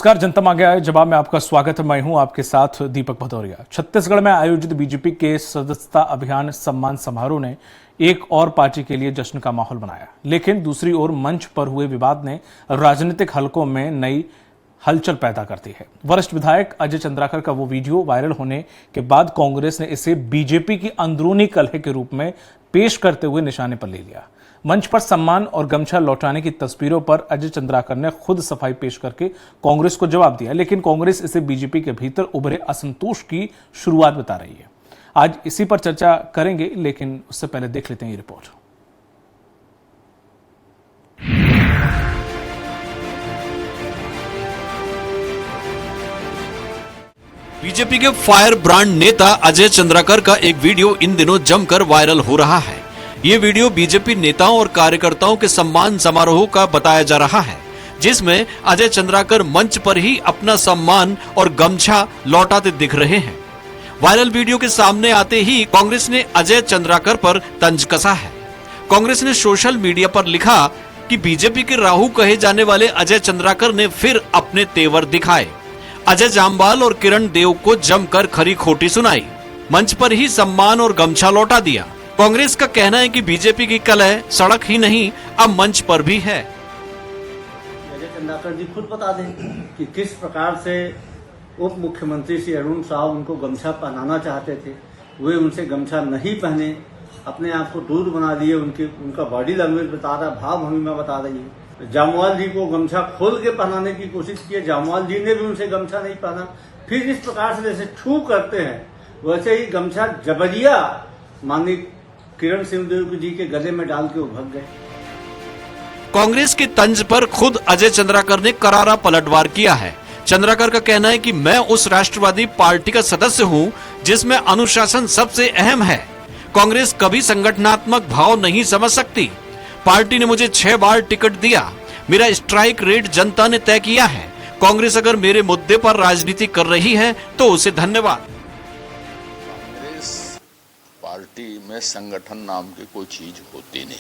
नमस्कार, जनता मांगे आए जवाब में आपका स्वागत है। मैं हूं आपके साथ दीपक भदौरिया। छत्तीसगढ़ में आयोजित बीजेपी के सदस्यता अभियान सम्मान समारोह ने एक और पार्टी के लिए जश्न का माहौल बनाया, लेकिन दूसरी ओर मंच पर हुए विवाद ने राजनीतिक हलकों में नई हलचल पैदा कर दी है। वरिष्ठ विधायक अजय चंद्राकर का वो वीडियो वायरल होने के बाद कांग्रेस ने इसे बीजेपी की अंदरूनी कलह के रूप में पेश करते हुए निशाने पर ले लिया। मंच पर सम्मान और गमछा लौटाने की तस्वीरों पर अजय चंद्राकर ने खुद सफाई पेश करके कांग्रेस को जवाब दिया, लेकिन कांग्रेस इसे बीजेपी के भीतर उभरे असंतोष की शुरुआत बता रही है। आज इसी पर चर्चा करेंगे, लेकिन उससे पहले देख लेते हैं ये रिपोर्ट। बीजेपी के फायर ब्रांड नेता अजय चंद्राकर का एक वीडियो इन दिनों जमकर वायरल हो रहा है। ये वीडियो बीजेपी नेताओं और कार्यकर्ताओं के सम्मान समारोह का बताया जा रहा है, जिसमें अजय चंद्राकर मंच पर ही अपना सम्मान और गमछा लौटाते दिख रहे हैं। वायरल वीडियो के सामने आते ही कांग्रेस ने अजय चंद्राकर पर तंज कसा है। कांग्रेस ने सोशल मीडिया पर लिखा कि बीजेपी के राहु कहे जाने वाले अजय चंद्राकर ने फिर अपने तेवर दिखाए। अजय जामवाल और किरण देव को जमकर खरी खोटी सुनाई, मंच पर ही सम्मान और गमछा लौटा दिया। कांग्रेस का कहना है कि बीजेपी की कलह सड़क ही नहीं, अब मंच पर भी है। अजय चंद्राकर जी खुद बता दें कि किस प्रकार से उप मुख्यमंत्री श्री अरुण साहब उनको गमछा पहनाना चाहते थे, वे उनसे गमछा नहीं पहने, अपने आप को दूर बना लिए। उनका बॉडी लैंग्वेज बता रहा है, भाव भंगिमा बता रही है। जामवाल जी को गमछा खोल के पहनाने की कोशिश की, जामवाल जी ने भी उनसे गमछा नहीं पहना। फिर इस प्रकार से जैसे छू करते हैं, वैसे ही गमछा जबरिया माननीय किरण सिंहदेव जी के गले में डाल के वो भाग गए। कांग्रेस के तंज पर खुद अजय चंद्राकर ने करारा पलटवार किया है। चंद्राकर का कहना है कि मैं उस राष्ट्रवादी पार्टी का सदस्य हूं जिसमें अनुशासन सबसे अहम है। कांग्रेस कभी संगठनात्मक भाव नहीं समझ सकती। पार्टी ने मुझे 6 बार टिकट दिया, मेरा स्ट्राइक रेट जनता ने तय किया है। कांग्रेस अगर मेरे मुद्दे पर राजनीति कर रही है तो उसे धन्यवाद। पार्टी में संगठन नाम की कोई चीज होती नहीं,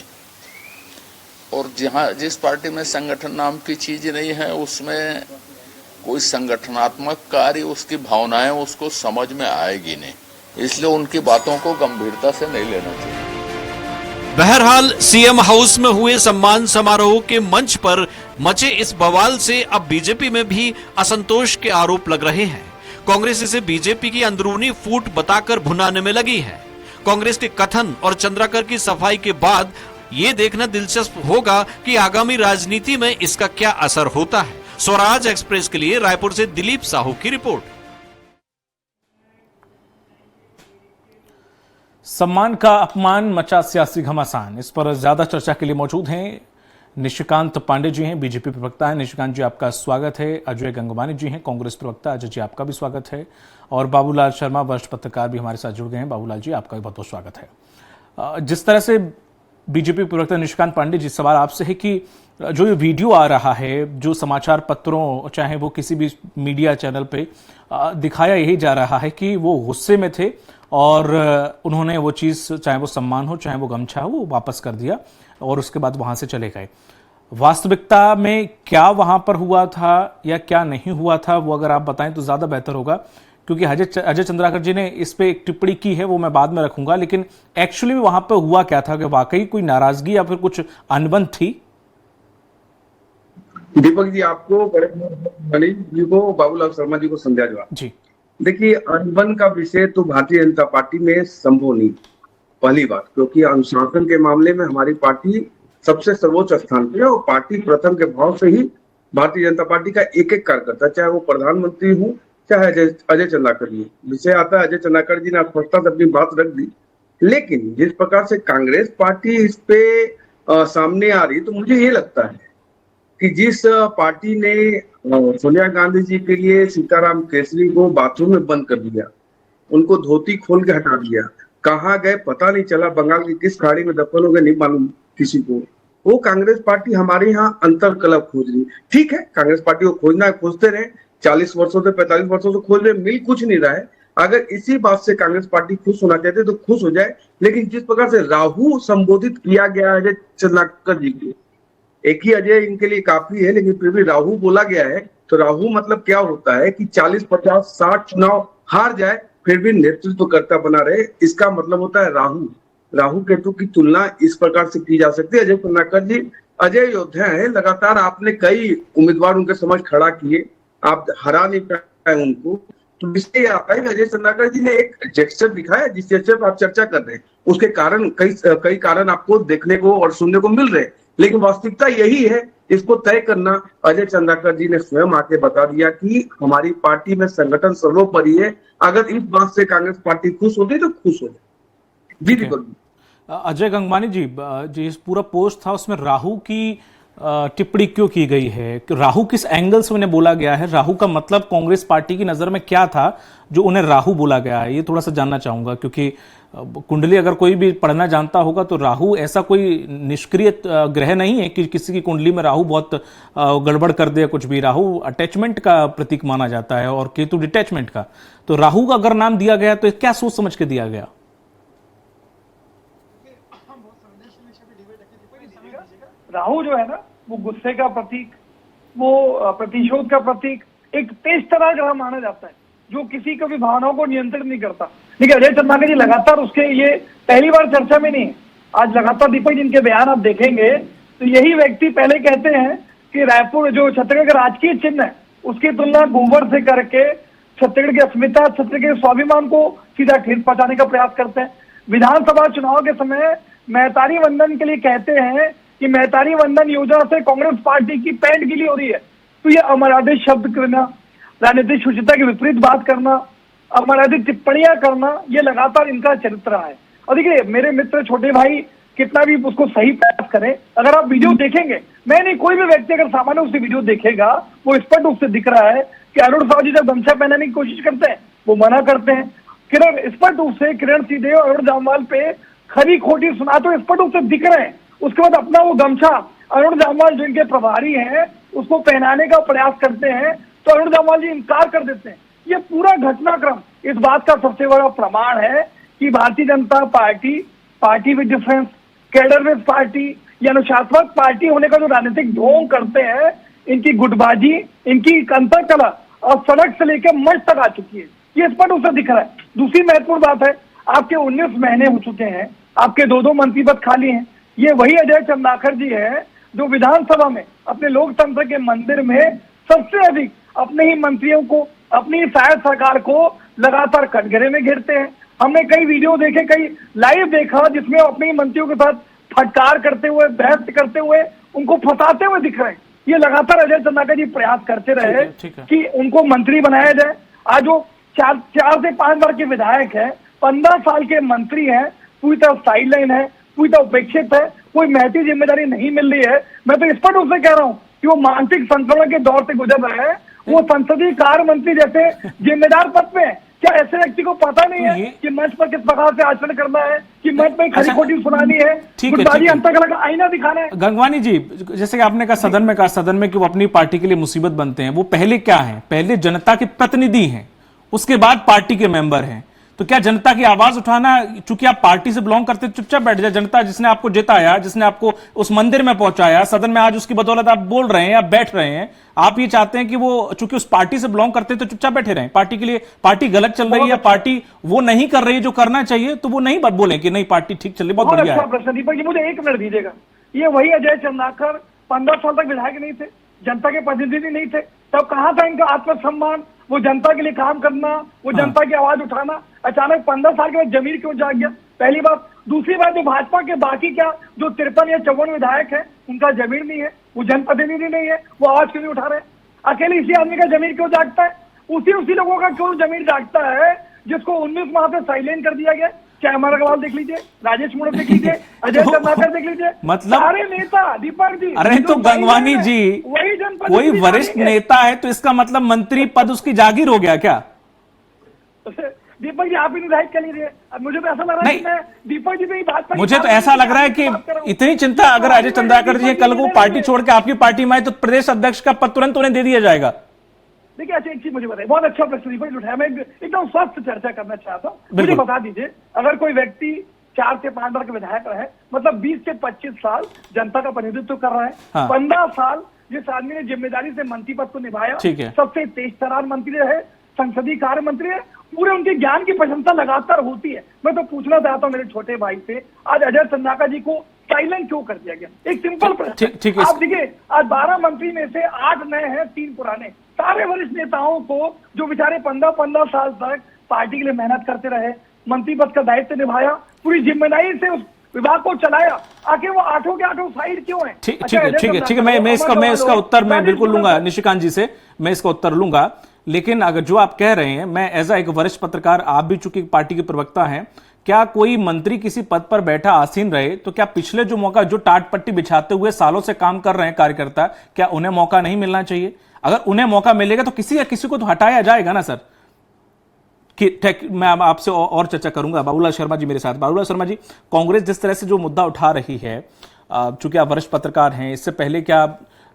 और जिस पार्टी में संगठन नाम की चीज नहीं है उसमें कोई संगठनात्मक कार्य, उसकी भावनाएं उसको समझ में आएगी नहीं, इसलिए उनकी बातों को गंभीरता से नहीं लेना चाहिए। बहरहाल सीएम हाउस में हुए सम्मान समारोह के मंच पर मचे इस बवाल से अब बीजेपी में भी असंतोष के आरोप लग रहे हैं। कांग्रेस इसे बीजेपी की अंदरूनी फूट बताकर भुनाने में लगी है। कांग्रेस के कथन और चंद्राकर की सफाई के बाद ये देखना दिलचस्प होगा कि आगामी राजनीति में इसका क्या असर होता है। स्वराज एक्सप्रेस के लिए रायपुर से दिलीप साहू की रिपोर्ट। सम्मान का अपमान मचा सियासी घमासान, इस पर ज्यादा चर्चा के लिए मौजूद हैं निशिकांत पांडे जी हैं, बीजेपी प्रवक्ता है। निशिकांत जी, आपका स्वागत है। अजय गंगवानी जी हैं, कांग्रेस प्रवक्ता। अजय जी, आपका भी स्वागत है। और बाबूलाल शर्मा, वरिष्ठ पत्रकार, भी हमारे साथ जुड़ गए हैं। बाबूलाल जी, आपका भी बहुत बहुत स्वागत है। जिस तरह से बीजेपी प्रवक्ता निशिकांत पांडे जी, सवाल आपसे है कि जो ये वीडियो आ रहा है, जो समाचार पत्रों चाहे वो किसी भी मीडिया चैनल पे दिखाया यही जा रहा है कि वो गुस्से में थे और उन्होंने वो चीज़, चाहे वो सम्मान हो चाहे वो गमछा हो, वो वापस कर दिया और उसके बाद वहां से चले गए। वास्तविकता में क्या वहां पर हुआ था या क्या नहीं हुआ था, वो अगर आप बताएं तो ज्यादा बेहतर होगा, क्योंकि अजय चंद्राकर जी ने इस पे एक टिप्पणी की है, वो मैं बाद में रखूंगा। लेकिन एक्चुअली वहां पर हुआ क्या था, कि वाकई कोई नाराजगी या फिर कुछ अनबन थी? दीपक जी, आपको, गणेश जी को, बाबूलाल शर्मा जी को संध्या जवाब जी। देखिए, अनबन का विषय तो भारतीय जनता पार्टी में संभव नहीं, पहली बात, क्योंकि अनुशासन के मामले में हमारी पार्टी सबसे सर्वोच्च स्थान पर है और पार्टी प्रथम के भाव से ही भारतीय जनता पार्टी का एक एक कार्यकर्ता, चाहे वो प्रधानमंत्री हो चाहे अजय चंद्राकर जी, विषय आता है। अजय चंद्राकर जी ने स्पष्टता से अपनी बात रख दी, लेकिन जिस प्रकार से कांग्रेस पार्टी इस पे सामने आ रही, तो मुझे ये लगता है कि जिस पार्टी ने सोनिया गांधी जी के लिए सीताराम केसरी को बाथरूम में बंद कर दिया, उनको धोती खोल के हटा दिया, कहाँ गए पता नहीं चला, बंगाल की किस खाड़ी में दफन हो गए नहीं मालूम किसी को, वो कांग्रेस पार्टी हमारे यहाँ अंतर कलह खोज रही। ठीक है, कांग्रेस पार्टी को खोजना है, खोजते रहे, 40 वर्षों से 45 वर्षों से खोज रहे, मिल कुछ नहीं रहा है। अगर इसी बात से कांग्रेस पार्टी खुश होना चाहते तो खुश हो जाए, लेकिन जिस प्रकार से राहु संबोधित किया गया है चंद्राकर जी को, एक ही अजय इनके लिए काफी है, लेकिन फिर भी राहु बोला गया है, तो राहु मतलब क्या होता है कि 40, 50, 60 चुनाव हार जाए फिर भी नेतृत्वकर्ता बना रहे, इसका मतलब होता है राहु। राहु केतु की तुलना इस प्रकार से की जा सकती है। अजय चंद्राकर जी अजय योद्धा है, लगातार आपने कई उम्मीदवार उनके समझ खड़ा किए, आप हरा नहीं पाए उनको। तो इससे आता है कि अजय चंद्राकर जी ने एक जेस्चर दिखाया, जिस जेस्चर पर आप चर्चा कर रहे हैं उसके कारण कई कारण आपको देखने को और सुनने को मिल रहे हैं, लेकिन वास्तविकता यही है। इसको तय करना अजय चंद्राकर जी ने स्वयं आके बता दिया कि हमारी पार्टी में संगठन सर्वोपरि है। अगर इस बात से कांग्रेस पार्टी खुश होती तो खुश हो जाए। जी बिल्कुल। अजय गंगवानी जी, इस पूरा पोस्ट था उसमें राहु की टिप्पणी क्यों की गई है? राहु किस एंगल से उन्हें बोला गया है? राहु का मतलब कांग्रेस पार्टी की नजर में क्या था जो उन्हें राहु बोला गया है? ये थोड़ा सा जानना चाहूंगा, क्योंकि कुंडली अगर कोई भी पढ़ना जानता होगा तो राहु ऐसा कोई निष्क्रिय ग्रह नहीं है कि किसी की कुंडली में राहु बहुत गड़बड़ कर दे कुछ भी। राहु अटैचमेंट का प्रतीक माना जाता है और केतु डिटैचमेंट का। तो राहु का अगर नाम दिया गया तो क्या सोच समझ के दिया गया? राहु जो है ना, वो गुस्से का प्रतीक, वो प्रतिशोध का प्रतीक, एक तेज तरह ग्रह माना जाता है जो किसी को भी भावनाओं को नियंत्रित नहीं करता। देखिए अजय चंद्राकर जी लगातार उसके, ये पहली बार चर्चा में नहीं है, आज लगातार दीपक जिनके बयान आप देखेंगे तो यही व्यक्ति पहले कहते हैं कि रायपुर जो छत्तीसगढ़ का राजकीय चिन्ह है उसकी तुलना गोबर से करके छत्तीसगढ़ की अस्मिता, छत्तीसगढ़ के स्वाभिमान को सीधा ठेस पहुंचाने का प्रयास करते हैं। विधानसभा चुनाव के समय मैतारी वंदन के लिए कहते हैं कि मैतारी वंदन योजना से कांग्रेस पार्टी की पैंट गीली हो रही है। तो ये अमर्यादित शब्द करना, राजनीतिक शुचिता की विपरीत बात करना, अमर्यादित टिप्पणियां करना, ये लगातार इनका चरित्र रहा है। और देखिए मेरे मित्र छोटे भाई कितना भी उसको सही प्रयास करें, अगर आप वीडियो देखेंगे, मैं नहीं कोई भी व्यक्ति अगर सामान्य उससे वीडियो देखेगा वो स्पष्ट रूप से दिख रहा है कि अरुण साहू जी जब गमछा पहनाने की कोशिश करते हैं वो मना करते हैं। किरण स्पष्ट रूप से किरण सीधे और अरुण जामवाल पे खरी खोटी सुना तो स्पष्ट रूप से दिख रहे हैं। उसके बाद अपना वो गमछा अरुण जामवाल जो इनके प्रभारी हैं उसको पहनाने का प्रयास करते हैं तो अरुण जामवाल जी इनकार कर देते हैं। ये पूरा घटनाक्रम इस बात का सबसे बड़ा प्रमाण है कि Bharatiya Janata party, party with difference, cadre with party, या अनुशासनात्मक पार्टी होने का जो राजनीतिक ढोंग करते हैं, इनकी गुटबाजी, इनकी अंतर कला और सड़क से लेकर मंच तक आ चुकी है। ये स्पष्ट रूप से दिख रहा है। दूसरी महत्वपूर्ण बात है, आपके 19 महीने हो चुके हैं, आपके 2 मंत्री पद खाली हैं। ये वही अजय चंद्राकर जी है जो विधानसभा में अपने लोकतंत्र के मंदिर में सबसे अधिक अपने ही मंत्रियों को, अपनी शायद सरकार को लगातार कटघरे में घेरते हैं। हमने कई वीडियो देखे, कई लाइव देखा जिसमें अपने ही मंत्रियों के साथ फटकार करते हुए, बहस करते हुए, उनको फंसाते हुए दिख रहे हैं। ये लगातार अजय चंद्राकर जी प्रयास करते रहे कि उनको मंत्री बनाया जाए। आज वो 4 से 5 बार के विधायक है, 15 साल के मंत्री हैं, पूरी तरह साइडलाइन है, पूरी तरह उपेक्षित है, कोई महती जिम्मेदारी नहीं मिल रही है। मैं तो स्पष्ट रूप से कह रहा हूँ कि वो मानसिक संक्रमण के दौर से गुजर रहे हैं। वो संसदीय कार्य मंत्री जैसे जिम्मेदार पद पे है। क्या ऐसे व्यक्ति को पता नहीं है कि मंच पर किस प्रकार से आचरण करना है, कि मंच में खरी खोटी सुनानी है, गुटबाजी अंतर्कलह का आईना दिखाना है? गंगवानी जी, जैसे कि आपने कहा सदन में कि वो अपनी पार्टी के लिए मुसीबत बनते हैं, वो पहले क्या है? पहले जनता के प्रतिनिधि हैं, उसके बाद पार्टी के मेंबर हैं। तो क्या जनता की आवाज उठाना, चूंकि आप पार्टी से बिलोंग करते, चुपचाप बैठ जाए? जनता जिसने आपको जिताया, जिसने आपको उस मंदिर में पहुंचाया, सदन में आज उसकी बदौलत आप बोल रहे हैं, आप बैठ रहे हैं, आप ये चाहते हैं कि वो चूंकि उस पार्टी से बिलोंग करते तो चुपचाप बैठे रहें? पार्टी के लिए, पार्टी गलत चल रही है, पार्टी वो नहीं कर रही है जो करना चाहिए, तो वो नहीं बोले कि नहीं पार्टी ठीक चल रही, बहुत बढ़िया है। प्रश्न दीपक जी, मुझे 1 मिनट दीजिएगा। ये वही अजय चंद्राकर 15 साल तक विधायक नहीं थे, जनता के प्रतिनिधि नहीं थे, तब कहां था इनका आत्मसम्मान, वो जनता के लिए काम करना, वो जनता की आवाज उठाना? अचानक 15 साल के बाद जमीर क्यों जाग गया? पहली बात। दूसरी बात, जो भाजपा के बाकी क्या जो 53 या 54 विधायक है, उनका जमीर नहीं है, वो जनप्रतिनिधि नहीं है, वो आवाज क्यों नहीं उठा रहे? अकेले इसी आदमी का जमीर क्यों जागता है? उसी लोगों का क्यों जमीर जागता है जिसको 19 माह से साइलेंट कर दिया गया? चाहे अमर अग्रवाल देख लीजिए, राजेश मूणत देख लीजिए, अजय चंद्राकर देख लीजिए, मतलब सारे नेता, दीपक जी। अरे तो गंगवानी जी, कोई वरिष्ठ नेता है तो इसका मतलब मंत्री पद उसकी जागीर हो गया क्या? दीपक जी आप ही निर्धारित कर लीजिए। मुझे तो ऐसा लग रहा है कि मैं दीपक जी पे ही बात, मुझे तो ऐसा लग रहा है कि इतनी चिंता अगर अजय चंद्राकर जी कल को पार्टी छोड़ के आपकी पार्टी में आए तो प्रदेश अध्यक्ष का पद तुरंत उन्हें दे दिया जाएगा। देखिए अच्छा, एक चीज मुझे बताइए, बहुत अच्छा प्रश्न दीपक उठाया, मैं एकदम स्वस्थ चर्चा करना चाहता हूँ। मुझे बता दीजिए, अगर कोई व्यक्ति 4 से 5 बार का विधायक रहे, मतलब 20 से 25 साल जनता का प्रतिनिधित्व कर रहा है, 15 साल जिस आदमी ने जिम्मेदारी से मंत्री पद को निभाया, ठीक है। सबसे तेज तर्रार मंत्री रहे, संसदीय कार्य मंत्री है, पूरे उनके ज्ञान की प्रशंसा लगातार होती है। मैं तो पूछना चाहता हूँ मेरे छोटे भाई से, आज अजय चंद्राकर जी को साइलेंट क्यों कर दिया गया? एक सिंपल प्रश्न। ठीक है। आप देखिए, आज 12 मंत्री में से 8 नए हैं, 3 पुराने। सारे वरिष्ठ नेताओं को जो बेचारे 15-15 साल तक पार्टी के लिए मेहनत करते रहे, मंत्री पद का दायित्व निभाया, पूरी जिम्मेदारी से उस विभाग को चलाया, आके वो 8 के 8 साइड क्यों है? ठीक है। मैं इसका उत्तर मैं बिल्कुल लूंगा निशिकांत जी से, मैं इसका उत्तर लूंगा। लेकिन अगर जो आप कह रहे हैं, मैं एज एक वरिष्ठ पत्रकार, आप भी चूंकि पार्टी के प्रवक्ता हैं, क्या कोई मंत्री किसी पद पर बैठा आसीन रहे तो क्या पिछले जो मौका, जो टाट पट्टी बिछाते हुए सालों से काम कर रहे हैं कार्यकर्ता, क्या उन्हें मौका नहीं मिलना चाहिए? अगर उन्हें मौका मिलेगा तो किसी को तो हटाया जाएगा ना सर। कि मैं आपसे और चर्चा करूंगा। बाबूलाल शर्मा जी मेरे साथ। बाबूलाल शर्मा जी, कांग्रेस जिस तरह से जो मुद्दा उठा रही है, चूंकि आप वरिष्ठ पत्रकार हैं, इससे पहले क्या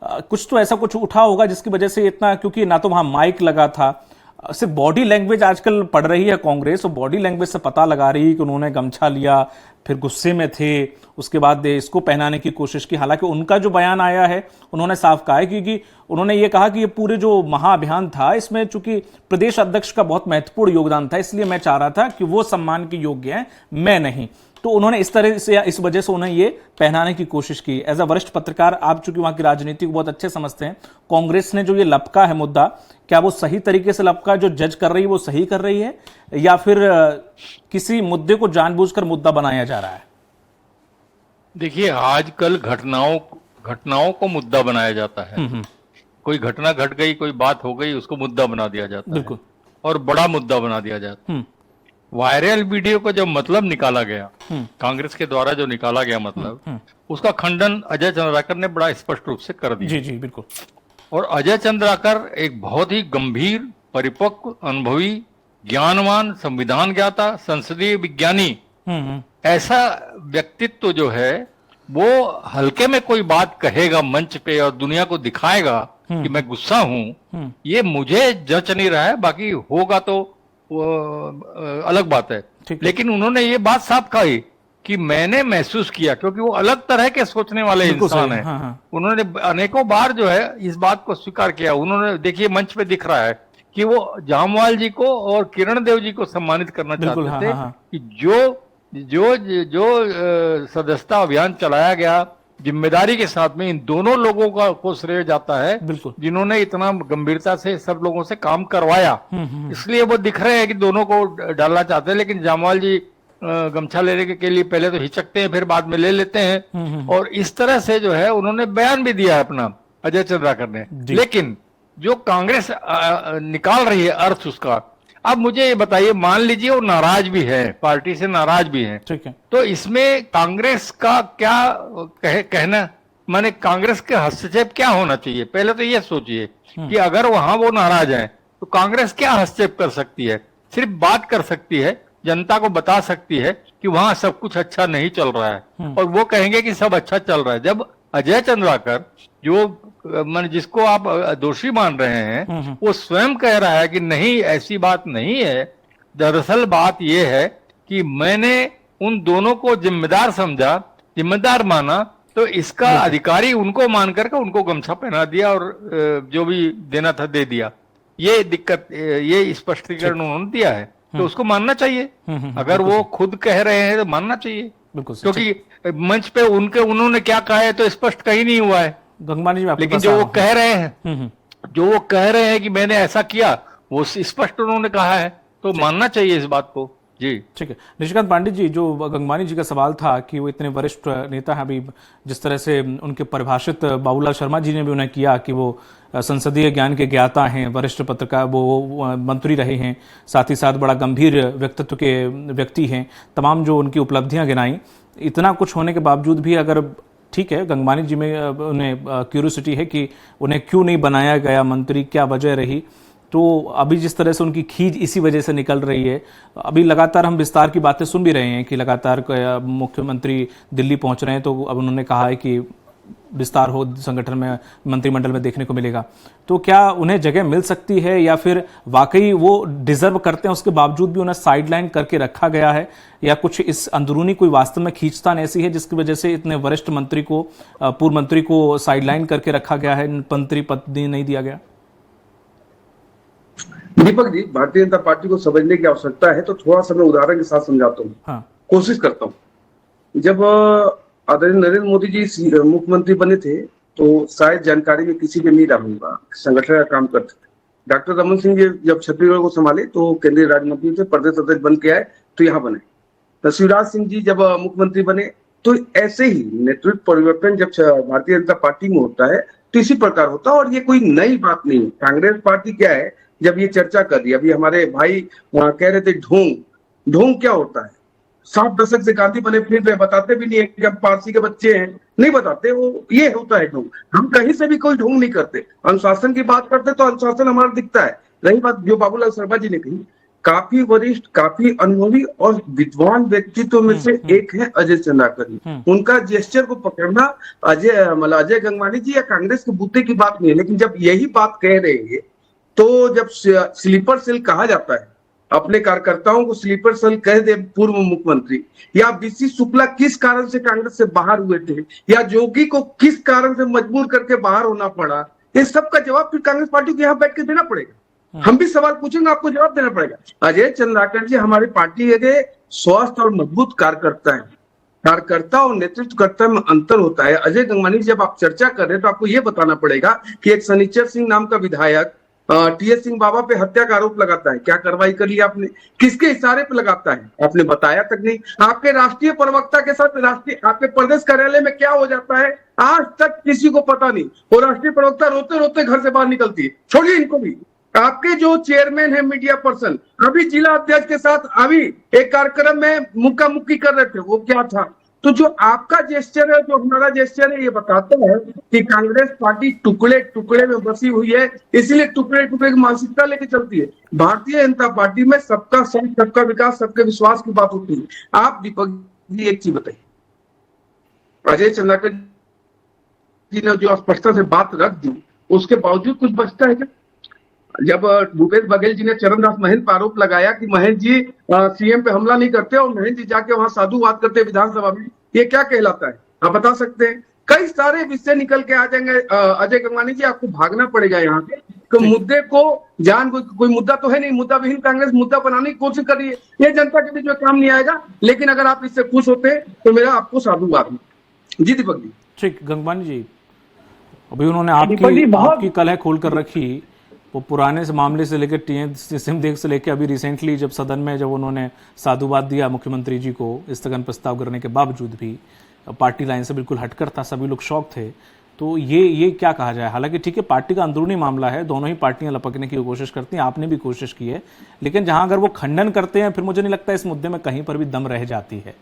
कुछ तो ऐसा कुछ उठा होगा जिसकी वजह से इतना, क्योंकि ना तो वहां माइक लगा था, सिर्फ बॉडी लैंग्वेज आजकल पढ़ रही है कांग्रेस, और बॉडी लैंग्वेज से पता लगा रही है कि उन्होंने गमछा लिया, फिर गुस्से में थे, उसके बाद इसको पहनाने की कोशिश की। हालांकि उनका जो बयान आया है, उन्होंने साफ कहा है, क्योंकि उन्होंने ये कहा कि ये पूरे जो महाअभियान था, इसमें चूंकि प्रदेश अध्यक्ष का बहुत महत्वपूर्ण योगदान था, इसलिए मैं चाह रहा था कि वो सम्मान के योग्य हैं, मैं नहीं। तो उन्होंने इस तरह से, इस वजह से उन्हें ये पहनाने की कोशिश की। एज अ वरिष्ठ पत्रकार, आप चूंकि वहां की राजनीति को बहुत अच्छे समझते हैं, कांग्रेस ने जो ये लपका है मुद्दा, क्या वो सही तरीके से लपका, जो जज कर रही है वो सही कर रही है, या फिर किसी मुद्दे को जानबूझकर मुद्दा बनाया जा रहा है? देखिए, आजकल घटनाओं को मुद्दा बनाया जाता है। कोई घटना घट गई, कोई बात हो गई, उसको मुद्दा बना दिया जाता है, और बड़ा मुद्दा बना दिया जाता है। वायरल वीडियो को जब मतलब निकाला गया, कांग्रेस के द्वारा जो निकाला गया मतलब, उसका खंडन अजय चंद्राकर ने बड़ा स्पष्ट रूप से कर दिया। जी बिल्कुल। और अजय चंद्राकर एक बहुत ही गंभीर, परिपक्व, अनुभवी, ज्ञानवान, संविधान ज्ञाता, संसदीय विज्ञानी, ऐसा व्यक्तित्व जो है, वो हल्के में कोई बात कहेगा मंच पे और दुनिया को दिखाएगा कि मैं गुस्सा हूं, ये मुझे जच नहीं रहा है। बाकी होगा तो वो अलग बात है। लेकिन उन्होंने ये बात साफ कही कि मैंने महसूस किया, क्योंकि वो अलग तरह के सोचने वाले इंसान हैं। उन्होंने अनेकों बार जो है इस बात को स्वीकार किया। उन्होंने, देखिए मंच पे दिख रहा है कि वो जामवाल जी को और किरण देव जी को सम्मानित करना चाहते थे कि जो सदस्यता अभियान चलाया गया जिम्मेदारी के साथ में, इन दोनों लोगों को श्रेय जाता है, जिन्होंने इतना गंभीरता से सब लोगों से काम करवाया। इसलिए वो दिख रहे हैं कि दोनों को डालना चाहते हैं। लेकिन जामवाल जी गमछा लेने के लिए पहले तो हिचकते हैं, फिर बाद में ले लेते हैं, और इस तरह से जो है उन्होंने बयान भी दिया है अपना, अजय चंद्राकर ने। लेकिन जो कांग्रेस निकाल रही है अर्थ उसका, अब मुझे ये बताइए, मान लीजिए वो नाराज भी है, पार्टी से नाराज भी है, ठीक है, तो इसमें कांग्रेस का क्या कहना, माने कांग्रेस के हस्तक्षेप क्या होना चाहिए? पहले तो ये सोचिए कि अगर वहां वो नाराज है तो कांग्रेस क्या हस्तक्षेप कर सकती है? सिर्फ बात कर सकती है, जनता को बता सकती है कि वहां सब कुछ अच्छा नहीं चल रहा है, और वो कहेंगे कि सब अच्छा चल रहा है। जब अजय चंद्राकर, जो मान जिसको आप दोषी मान रहे हैं, वो स्वयं कह रहा है कि नहीं, ऐसी बात नहीं है, दरअसल बात यह है कि मैंने उन दोनों को जिम्मेदार समझा, जिम्मेदार माना, तो इसका अधिकारी उनको मान करके उनको गमछा पहना दिया और जो भी देना था दे दिया। ये दिक्कत, ये स्पष्टीकरण उन्होंने दिया है, तो उसको मानना चाहिए। अगर वो खुद कह रहे हैं तो मानना चाहिए, क्योंकि मंच पे उन्होंने क्या कहा है तो स्पष्ट कहीं नहीं हुआ है। गंगवानी जी, लेकिन जो वो कह रहे हैं कि मैंने ऐसा किया, वो स्पष्ट उन्होंने कहा है, तो मानना चाहिए इस बात को। जी ठीक है। निशिकांत पांडे जी, जो गंगवानी जी का सवाल था कि वो इतने वरिष्ठ नेता हैं, अभी जिस तरह से उनके परिभाषित बाबूलाल शर्मा जी ने भी उन्हें किया कि वो संसदीय ज्ञान के ज्ञाता हैं, वरिष्ठ पत्रकार, वो मंत्री रहे हैं, साथ ही साथ बड़ा गंभीर व्यक्तित्व के व्यक्ति हैं, तमाम जो उनकी उपलब्धियां गिनाई, इतना कुछ होने के बावजूद भी अगर, ठीक है, गंगवानी जी में उन्हें क्यूरियोसिटी है कि उन्हें क्यों नहीं बनाया गया मंत्री, क्या वजह रही, तो अभी जिस तरह से उनकी खींच इसी वजह से निकल रही है। अभी लगातार हम विस्तार की बातें सुन भी रहे हैं कि लगातार मुख्यमंत्री दिल्ली पहुंच रहे हैं, तो अब उन्होंने कहा है कि विस्तार हो संगठन में, मंत्रिमंडल में देखने को मिलेगा, तो क्या उन्हें जगह मिल सकती है या फिर वाकई वो डिजर्व करते हैं उसके बावजूद भी उन्हें साइडलाइन करके रखा गया है, या कुछ इस अंदरूनी कोई वास्तव में खींचतान ऐसी है जिसकी वजह से इतने वरिष्ठ मंत्री को, पूर्व मंत्री को साइडलाइन करके रखा गया है, मंत्री पद नहीं दिया गया? दीपक जी, भारतीय जनता पार्टी को समझने की आवश्यकता है, तो थोड़ा सा मैं उदाहरण के साथ समझाता हूँ। हाँ। कोशिश करता हूँ। जब आदरणीय नरेंद्र मोदी जी मुख्यमंत्री बने थे तो शायद जानकारी में किसी के नहीं रहा होगा, संगठन का काम करते थे। डॉक्टर रमन सिंह जी जब छत्तीसगढ़ को संभाले तो केंद्रीय राज्य मंत्री थे, प्रदेश अध्यक्ष बन के आए तो यहाँ बने। तो शिवराज सिंह जी जब मुख्यमंत्री बने तो ऐसे ही नेतृत्व परिवर्तन जब भारतीय जनता पार्टी में होता है तो इसी प्रकार होता है, और ये कोई नई बात नहीं है। कांग्रेस पार्टी क्या है, जब ये चर्चा कर रही है, अभी हमारे भाई वहां कह रहे थे ढोंग क्या होता है, 60 दशक से गांधी बने फिर रहे, बताते भी नहीं है। जब पारसी के बच्चे हैं नहीं बताते, वो ये होता है ढोंग। हम कहीं से भी कोई ढोंग नहीं करते, अनुशासन की बात करते तो अनुशासन हमारा दिखता है। रही बात जो बाबूलाल शर्मा जी ने कही, काफी वरिष्ठ, काफी अनुभवी और विद्वान व्यक्तित्व में से एक है अजय चंद्राकर जी। उनका जेस्चर को पकड़ना अजय गंगवानी जी या कांग्रेस के बूते की बात नहीं है। लेकिन जब यही बात कह रहे हैं तो जब स्लीपर सेल कहा जाता है, अपने कार्यकर्ताओं को स्लीपर सेल कह दे पूर्व मुख्यमंत्री, या बीसी शुक्ला किस कारण से कांग्रेस से बाहर हुए थे, या जोगी को किस कारण से मजबूर करके बाहर होना पड़ा, इस सब का जवाब फिर कांग्रेस पार्टी को यहाँ बैठ के देना पड़ेगा। हम भी सवाल पूछेंगे, आपको जवाब देना पड़ेगा। अजय चंद्राकर जी हमारी पार्टी के स्वस्थ और मजबूत कार्यकर्ता है। कार्यकर्ता और नेतृत्वकर्ता में अंतर होता है। अजय गंगवानी जब आप चर्चा कर रहे हैं तो आपको यह बताना पड़ेगा कि एक शनिचर सिंह नाम का विधायक टीएस सिंह बाबा पे हत्या का आरोप लगाता है, क्या कार्रवाई कर लिया आपने? किसके इशारे पे लगाता है, आपने बताया तक नहीं। आपके राष्ट्रीय प्रवक्ता के साथ आपके प्रदेश कार्यालय में क्या हो जाता है आज तक किसी को पता नहीं। वो राष्ट्रीय प्रवक्ता रोते रोते घर से बाहर निकलती है, छोड़िए इनको भी। आपके जो चेयरमैन है मीडिया पर्सन, अभी जिला अध्यक्ष के साथ अभी एक कार्यक्रम में मुक्का मुक्की कर रहे थे, वो क्या था? तो जो आपका जेस्चर है, जो हमारा जेस्चर है, ये बताता है कि कांग्रेस पार्टी टुकड़े टुकड़े में बसी हुई है, इसलिए टुकड़े टुकड़े की मानसिकता लेके चलती है। भारतीय जनता पार्टी में सबका संग, सबका विकास, सबके विश्वास की बात होती है। आप दीपक जी एक चीज बताइए, अजय चंद्राकर जी ने जो स्पष्टता से बात रख दी, उसके बावजूद कुछ बचता है क्या? जब भूपेश बघेल जी ने चरणदास महंत पर आरोप लगाया कि महंत जी सीएम पे हमला नहीं करते और महंत जी जाके वहां साधुवाद करते विधानसभा में, ये क्या कहलाता है? आप बता सकते हैं? कई सारे विषय निकल के आ जाएंगे। अजय गंगवानी जी, आपको भागना पड़ेगा यहाँ से। तो मुद्दे को कोई मुद्दा तो है नहीं, मुद्दा विहीन कांग्रेस मुद्दा बनाने की कोशिश कर रही है। ये जनता के बीच में काम नहीं आएगा। लेकिन अगर आप इससे खुश होते तो मेरा आपको साधुवाद। जी दीपक जी। ठीक, गंगवानी जी, अभी उन्होंने आपकी कलह खोल कर रखी, वो पुराने से मामले से लेकर सिंहदेव से लेकर अभी रिसेंटली जब सदन में जब उन्होंने साधुवाद दिया मुख्यमंत्री जी को स्थगन प्रस्ताव करने के बावजूद भी, पार्टी लाइन से बिल्कुल हटकर था, सभी लोग शौक थे। तो ये क्या कहा जाए? हालांकि ठीक है, पार्टी का अंदरूनी मामला है, दोनों ही पार्टियां लपकने की कोशिश करती हैं, आपने भी कोशिश की है, लेकिन जहां अगर वो खंडन करते हैं फिर मुझे नहीं लगता इस मुद्दे में कहीं पर भी दम रह जाती है।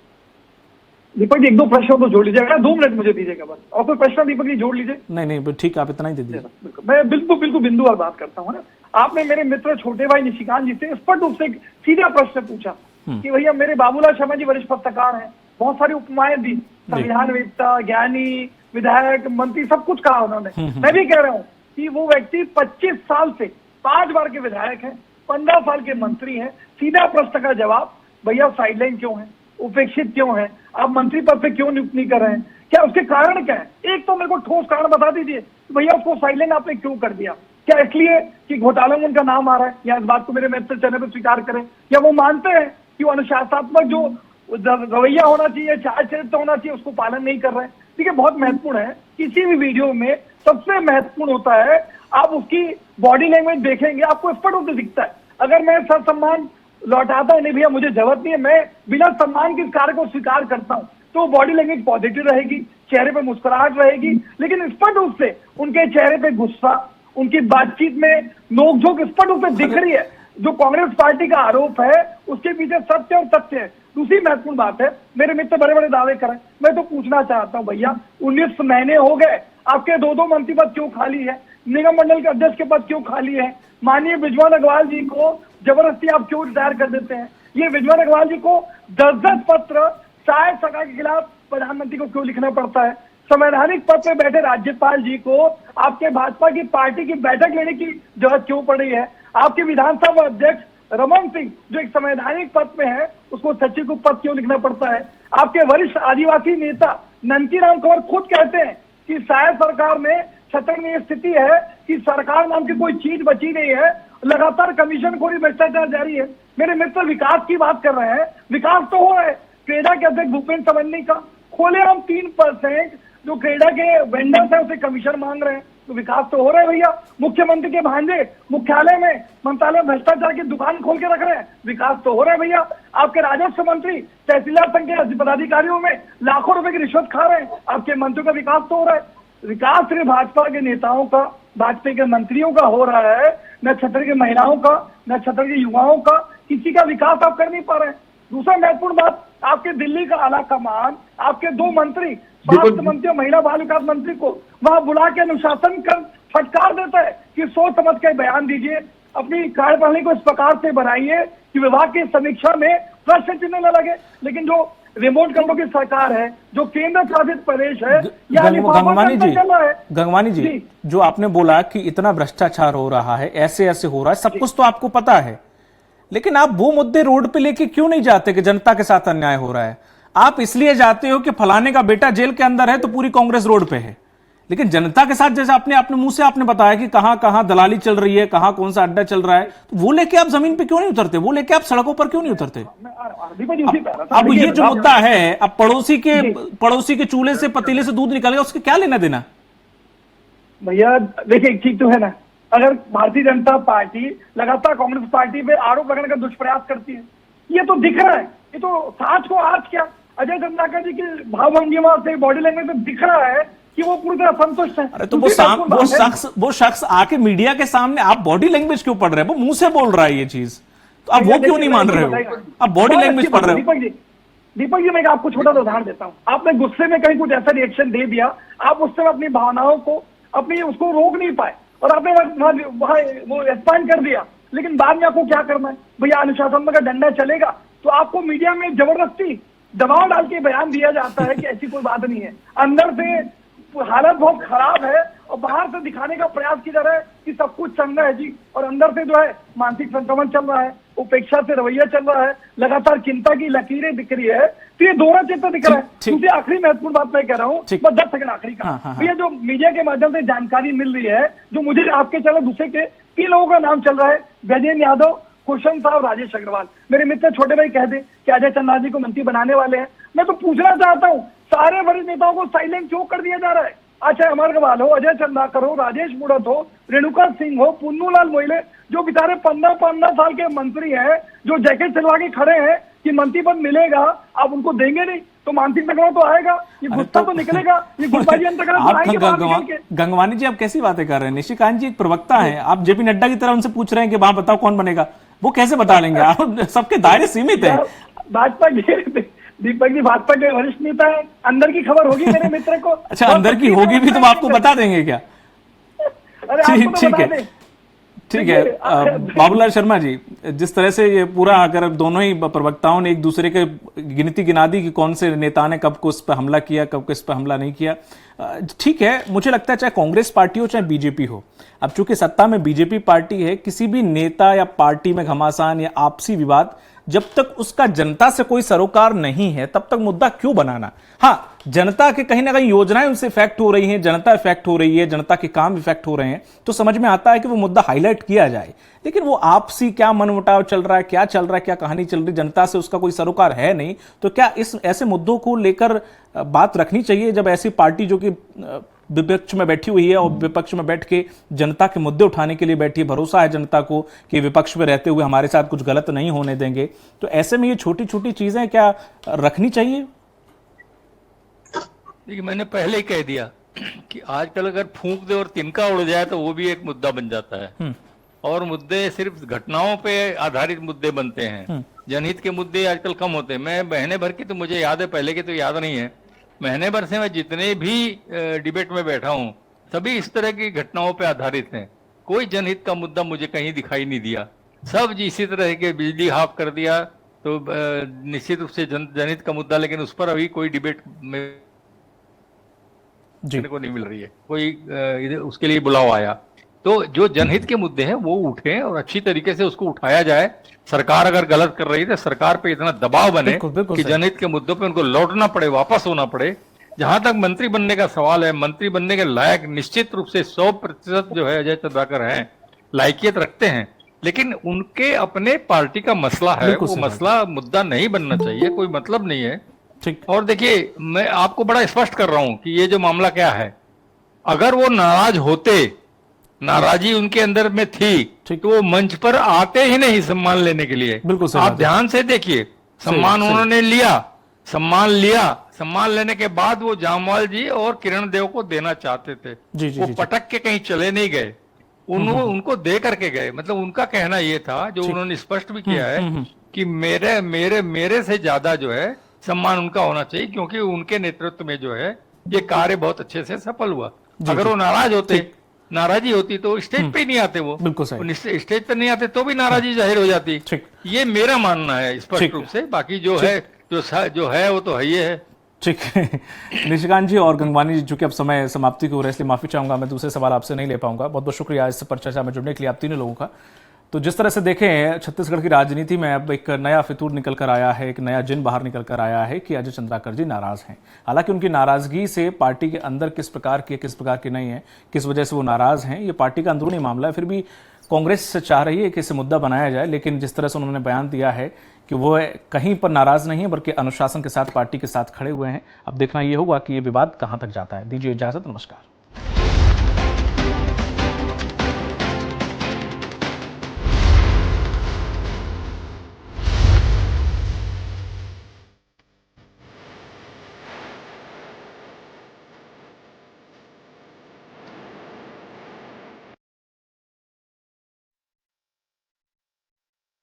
दीपक जी, एक दो प्रश्नों को जोड़ लीजिएगा, 2 मिनट मुझे दीजिएगा बस, और कोई प्रश्न दीपक जी जोड़ लीजिए। नहीं, ठीक, आप इतना ही दे दीजिए। मैं बिल्कुल बिंदुवार बात करता हूँ ना। आपने मेरे मित्र छोटे भाई निशिकांत जी से स्पष्ट रूप से एक सीधा प्रश्न पूछा कि भैया मेरे बाबूलाल शर्मा जी वरिष्ठ पत्रकार हैं, बहुत सारी उपमाएं दी, संविधानवेत्ता, ज्ञानी, विधायक, मंत्री, सब कुछ कहा उन्होंने। मैं भी कह रहा हूँ कि वो व्यक्ति 25 साल से 5 बार के विधायक हैं, 15 साल के मंत्री हैं। सीधा प्रश्न का जवाब, भैया साइडलाइन क्यों है, उपेक्षित क्यों है, आप मंत्री पद पे क्यों नियुक्त नहीं कर रहे हैं, क्या उसके कारण क्या है? एक तो मेरे को ठोस कारण बता दीजिए, भैया उसको साइडलाइन आपने क्यों कर दिया? क्या इसलिए कि घोटाला में उनका नाम आ रहा है, या इस बात को मेरे मित्र चैनल पर स्वीकार करें, या वो मानते हैं कि वो अनुशासनात्मक जो रवैया होना चाहिए, चार चरित्र होना चाहिए, उसको पालन नहीं कर रहे हैं? ठीक है, बहुत महत्वपूर्ण है। किसी भी वीडियो में सबसे महत्वपूर्ण होता है आप उसकी बॉडी लैंग्वेज देखेंगे, आपको स्पष्ट रूप से दिखता है। अगर मैं सर सम्मान लौटाता नहीं भैया, मुझे जरूरत नहीं है, मैं बिना सम्मान के इस कार्य को स्वीकार करता हूं, तो बॉडी लैंग्वेज पॉजिटिव रहेगी, चेहरे पे मुस्कुराहट रहेगी। लेकिन स्पष्ट रूप से उनके चेहरे पे गुस्सा, उनकी बातचीत में नोकझोंक स्पष्ट रूप से दिख रही है। जो कांग्रेस पार्टी का आरोप है उसके पीछे सत्य और तथ्य है। दूसरी महत्वपूर्ण बात है, मेरे मित्र बड़े बड़े दावे करें, मैं तो पूछना चाहता हूं भैया 19 महीने हो गए, आपके 2 मंत्री पद क्यों खाली है? निगम मंडल के अध्यक्ष के पद क्यों खाली है? माननीय विजवान अग्रवाल जी को जबरदस्ती आप क्यों रिटायर कर देते हैं? ये विजवान अग्रवाल जी को 10-10 पत्र सहायक सरकार के खिलाफ प्रधानमंत्री को क्यों लिखना पड़ता है? संवैधानिक पद पे बैठे राज्यपाल जी को आपके भाजपा की पार्टी की बैठक लेने की जरूरत क्यों पड़ रही है? आपके विधानसभा अध्यक्ष रमन सिंह जो एक संवैधानिक पद में है, उसको सचिव को पद क्यों लिखना पड़ता है? आपके वरिष्ठ आदिवासी नेता नंकी राम कंवर खुद कहते हैं कि शायद सरकार में शतरंज स्थिति है कि सरकार नाम की कोई चीज बची नहीं है, लगातार कमीशन खोरी भ्रष्टाचार जारी है। मेरे मित्र विकास की बात कर रहे हैं, विकास तो हो रहा है। क्रेडा के अध्यक्ष भूपेंद्र समन्नी का खोलेआम 3% जो क्रेडा के वेंडर्स है उसे कमीशन मांग रहे हैं, तो विकास तो हो रहा है भैया। मुख्यमंत्री के भांजे मुख्यालय में मंत्रालय भ्रष्टाचार की दुकान खोल के रख रहे हैं, विकास तो हो रहा है भैया। आपके राजस्व मंत्री तहसीलदार संघ के पदाधिकारियों में लाखों रुपए की रिश्वत खा रहे हैं, आपके मंत्रियों का विकास तो हो रहा है। विकास सिर्फ भाजपा के नेताओं का, भाजपा के मंत्रियों का हो रहा है, न छत्र की महिलाओं का, न छत्र के युवाओं का, किसी का विकास आप कर नहीं पा रहे हैं। दूसरा महत्वपूर्ण बात, आपके दिल्ली का आला कमान, आपके 2 मंत्री, स्वास्थ्य मंत्री और महिला बाल विकास मंत्री को वहां बुला के अनुशासन कर फटकार देता है कि सोच समझ के बयान दीजिए, अपनी कार्यप्रणाली को इस प्रकार से बनाइए कि विभाग की समीक्षा में प्रश्न चिन्ह न लगे। लेकिन जो रिमोट कंट्रोल की सरकार है, जो केंद्र शासित प्रदेश है, गंगवानी जी, जो आपने बोला कि इतना भ्रष्टाचार हो रहा है, ऐसे ऐसे हो रहा है, सब कुछ तो आपको पता है, लेकिन आप वो मुद्दे रोड पे लेके क्यों नहीं जाते कि जनता के साथ अन्याय हो रहा है? आप इसलिए जाते हो कि फलाने का बेटा जेल के अंदर है तो पूरी कांग्रेस रोड पे है, लेकिन जनता के साथ जैसे आपने अपने मुंह से आपने बताया कि कहां कहां दलाली चल रही है, कहां कौन सा अड्डा चल रहा है, तो वो लेके आप जमीन पे क्यों नहीं उतरते? वो लेके आप सड़कों पर क्यों नहीं उतरते? अब ये जो मुद्दा है, अब पड़ोसी के चूल्हे से पतीले से दूध निकलेगा, उसके क्या लेना देना? भैया देखिए, एक चीज तो है ना, अगर भारतीय जनता पार्टी लगातार कांग्रेस पार्टी पे आरोप लगाने का दुष्प्रयास करती है, ये तो दिख रहा है, ये तो साच को आज क्या अजय चंद्राकर जी की भावभंगिमा से, बॉडी लैंग्वेज में दिख रहा है कि वो पूरी तरह संतुष्ट है। अरे तो वो शख्स आके मीडिया के सामने, आप बॉडी लैंग्वेज क्यों पढ़ रहे हैं? वो मुंह से बोल रहा है ये चीज, तो आप वो क्यों नहीं मान रहे हो? आप बॉडी लैंग्वेज पढ़ रहे हो। दीपक जी, मैं आपको छोटा सा उदाहरण देता हूँ। आपने गुस्से में कहीं कुछ ऐसा रिएक्शन दे दिया, आप उस समय अपनी भावनाओं को, अपनी उसको रोक नहीं पाए और आपने वहां वो एक्सपांड कर दिया, लेकिन बाद में आपको क्या करना है भैया? अनुशासन का डंडा चलेगा तो आपको मीडिया में जबरदस्ती दबाव डाल के बयान दिया जाता है कि ऐसी कोई बात नहीं है, अंदर से हालत बहुत खराब है और बाहर से दिखाने का प्रयास किया जा रहा है कि सब कुछ चंगा है जी, और अंदर से जो है मानसिक संक्रमण चल रहा है, उपेक्षा से रवैया चल रहा है, लगातार चिंता की लकीरें दिख रही है, तो ये दोहरा चिंता दिख रहा है। दूसरी आखिरी महत्वपूर्ण बात मैं कह रहा हूँ, बस 10 सेकंड आखिरी का, भैया जो मीडिया के माध्यम से जानकारी मिल रही है, जो मुझे आपके चैनल दूसरे के 3 लोगों का नाम चल रहा है, गजेंद्र यादव, कुलशंत साहब, राजेश अग्रवाल। मेरे मित्र छोटे भाई कह दे कि अजय चंद्रा जी को मंत्री बनाने वाले हैं। मैं तो पूछना चाहता हूँ, सारे वरिष्ठ नेताओं को साइलेंट क्यों कर दिया जा रहा है? अच्छा, अमर अग्रवाल हो, अजय चंद्राकर हो, राजेश मूणत हो, रेणुका सिंह हो, पुन्नूलाल मोइले, जो बेचारे 15 साल के मंत्री हैं, जो जैकेट सिलवा के खड़े हैं कि मंत्री पद मिलेगा, आप उनको देंगे नहीं तो मानसिक संक्रमण तो आएगा, ये गुस्सा तो निकलेगा, ये गुटबाजी गंगवानी जी, आप कैसी बातें कर रहे हैं? निशिकांत जी एक प्रवक्ता है, आप जेपी नड्डा की तरह उनसे पूछ रहे हैं कि वहां बताओ कौन बनेगा, वो कैसे बता लेंगे? आप सबके दायरे सीमित है। भाजपा दीपक जी भाजपा के वरिष्ठ नेता है, अंदर की खबर होगी मेरे मित्र को। अच्छा, अंदर की होगी भी तो आपको बता देंगे क्या? ठीक है बाबूलाल शर्मा जी, जिस तरह से ये पूरा, अगर दोनों ही प्रवक्ताओं ने एक दूसरे के गिनती गिना दी कि कौन से नेता ने कब को इस पर हमला किया, कब को इस पर हमला नहीं किया, ठीक है, मुझे लगता है चाहे कांग्रेस पार्टी हो चाहे बीजेपी हो, अब चूंकि सत्ता में बीजेपी पार्टी है, किसी भी नेता या पार्टी में घमासान या आपसी विवाद, जब तक उसका जनता से कोई सरोकार नहीं है तब तक मुद्दा क्यों बनाना? हाँ, जनता के कहीं ना कहीं योजनाएं उनसे इफेक्ट हो रही हैं, जनता इफेक्ट हो रही है, जनता के काम इफेक्ट हो रहे हैं, तो समझ में आता है कि वो मुद्दा हाईलाइट किया जाए, लेकिन वो आपसी क्या मनमुटाव चल रहा है, क्या चल रहा है, क्या कहानी चल रही है, जनता से उसका कोई सरोकार है नहीं, तो क्या इस ऐसे मुद्दों को लेकर बात रखनी चाहिए जब ऐसी पार्टी जो कि विपक्ष में बैठी हुई है और विपक्ष में बैठ के जनता के मुद्दे उठाने के लिए बैठी है, भरोसा है जनता को कि विपक्ष में रहते हुए हमारे साथ कुछ गलत नहीं होने देंगे, तो ऐसे में ये छोटी छोटी चीजें क्या रखनी चाहिए? देखिए, मैंने पहले ही कह दिया कि आजकल अगर फूंक दे और तिनका उड़ जाए तो वो भी एक मुद्दा बन जाता है, और मुद्दे सिर्फ घटनाओं पे आधारित मुद्दे बनते हैं, जनहित के मुद्दे आजकल कम होते हैं। मैं महीने भर की तो मुझे याद है, पहले के तो याद नहीं है, महीने भर से मैं जितने भी डिबेट में बैठा हूं सभी इस तरह की घटनाओं पे आधारित हैं, कोई जनहित का मुद्दा मुझे कहीं दिखाई नहीं दिया। सब इसी तरह के बिजली हाफ कर दिया तो निश्चित रूप से जनहित का मुद्दा, लेकिन उस पर अभी कोई डिबेट में देखने को नहीं मिल रही है, कोई उसके लिए बुलावा आया। तो जो जनहित के मुद्दे हैं वो उठे और अच्छी तरीके से उसको उठाया जाए। सरकार अगर गलत कर रही है तो सरकार पे इतना दबाव बने बिल्कुल कि सही। जनहित के मुद्दों पे उनको लौटना पड़े, वापस होना पड़े। जहां तक मंत्री बनने का सवाल है, मंत्री बनने के लायक निश्चित रूप से 100% जो है अजय चंद्राकर हैं, लायकियत रखते हैं, लेकिन उनके अपने पार्टी का मसला है, बिल्कुल वो सही बात। मसला मुद्दा नहीं बनना चाहिए, कोई मतलब नहीं है। ठीक। और देखिए, मैं आपको बड़ा स्पष्ट कर रहा हूं कि ये जो मामला क्या है, अगर वो नाराज होते, नाराजी उनके अंदर में थी, तो वो मंच पर आते ही नहीं सम्मान लेने के लिए। बिल्कुल सही आप बात है। ध्यान से देखिए, सम्मान सही। उन्होंने लिया, सम्मान लेने के बाद वो जामवाल जी और किरण देव को देना चाहते थे। जी, वो जी। पटक के कहीं चले नहीं गए, उनको दे करके गए। मतलब उनका कहना ये था, जो उन्होंने स्पष्ट भी किया है, कि मेरे से ज्यादा जो है सम्मान उनका होना चाहिए, क्योंकि उनके नेतृत्व में जो है ये कार्य बहुत अच्छे से सफल हुआ। अगर वो नाराज होते, नाराजी होती तो स्टेज पे ही नहीं आते। वो बिल्कुल सही। स्टेज पे नहीं आते तो भी नाराजी जाहिर हो जाती। ये मेरा मानना है स्पष्ट रूप से। बाकी जो है जो है वो तो है ही है। ठीक है निशिकांत जी और गंगवानी जी, चूंकि अब समय समाप्ति की हो रहा है इसलिए माफी चाहूंगा, मैं दूसरे सवाल आपसे नहीं ले पाऊंगा। बहुत बहुत शुक्रिया इस पर चर्चा में जुड़ने के लिए आप तीनों लोगों का। तो जिस तरह से देखें, छत्तीसगढ़ की राजनीति में अब एक नया फितूर निकल कर आया है, एक नया जिन बाहर निकल कर आया है कि अजय चंद्राकर जी नाराज हैं। हालांकि उनकी नाराजगी से पार्टी के अंदर किस प्रकार की नहीं है, किस वजह से वो नाराज हैं, ये पार्टी का अंदरूनी मामला है। फिर भी कांग्रेस चाह रही है कि इसे मुद्दा बनाया जाए, लेकिन जिस तरह से उन्होंने बयान दिया है कि वो कहीं पर नाराज नहीं है, बल्कि अनुशासन के साथ पार्टी के साथ खड़े हुए हैं। अब देखना ये होगा कि ये विवाद कहां तक जाता है। दीजिए इजाजत, नमस्कार।